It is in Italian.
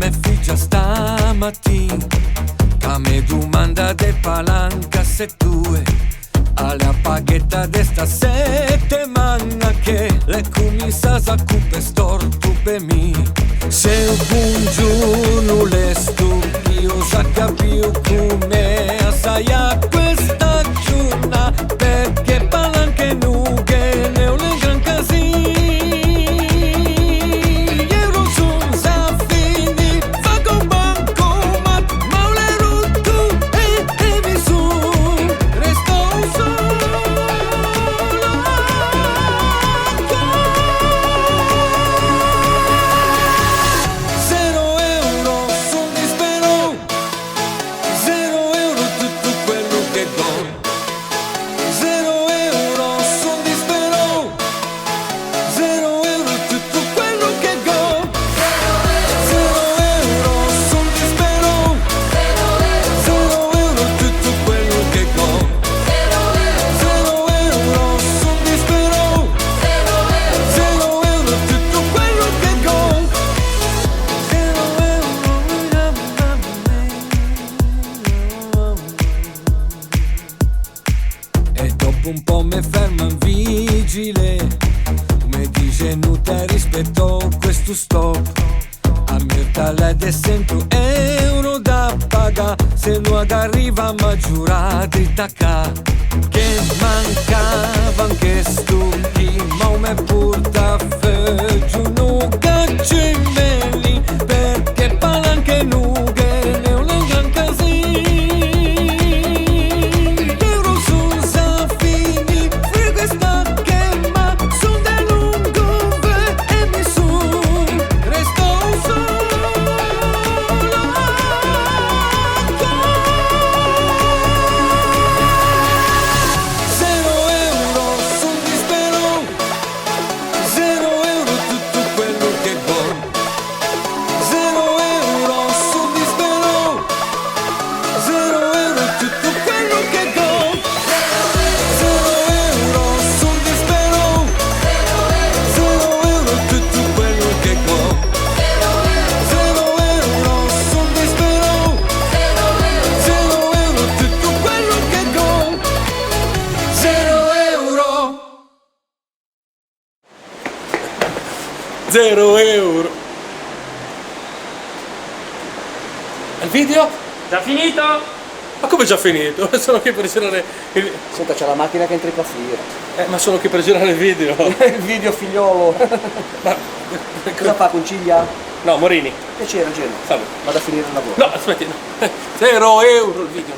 me figlia stamattina, che me domanda de palanca se tue alla paghetta de sta settimana che le comincias a cupe storto per me. Se un giorno le io sa capio come assai a questa giornata, perché palanche nughe ne ho le gran casini. Euro son sa fini, fa con bancomat, ma ho le rotto e mi son, resto solo. 0 euro son dispero, 0 euro tutto quello che do. 0 euro son dispero, 0 euro tutto quello che go. 0 euro son dispero, 0 euro tutto quello che go. 0 euro son dispero, 0 euro tutto quello che go. 0 euro. E dopo un po' mi ferma un vigile, mi dice non te rispetto questo stop. A mirta lei è 100 euro da paga, se non arriva ma giura di tacca. Che mancava anche stucchi, ma me porta giù non cacci belli, perché palanche nughe ne ho le gran casini. Euro son sa fini, fri questa che ma son de lungo e mi son, resto solo. 0 euro son dispero, 0 euro tutto quello che go. 0 euro son dispero, 0 euro tutto quello che go. 0 euro son dispero, 0 euro tutto quello che go. 0 euro son dispero, 0 euro tutto quello che go. 0 euro. 0 euro. Il video? Già finito? Ma come già finito? Sono qui per girare il... Senta, c'è la macchina che entra in pazzire. ma sono qui per girare il video. Il video figliolo. Ma... Cosa fa, concilia? No, Morini. Piacere, Angelo. Salve. Vado a finire il lavoro. No, aspetti, no. 0 euro il video.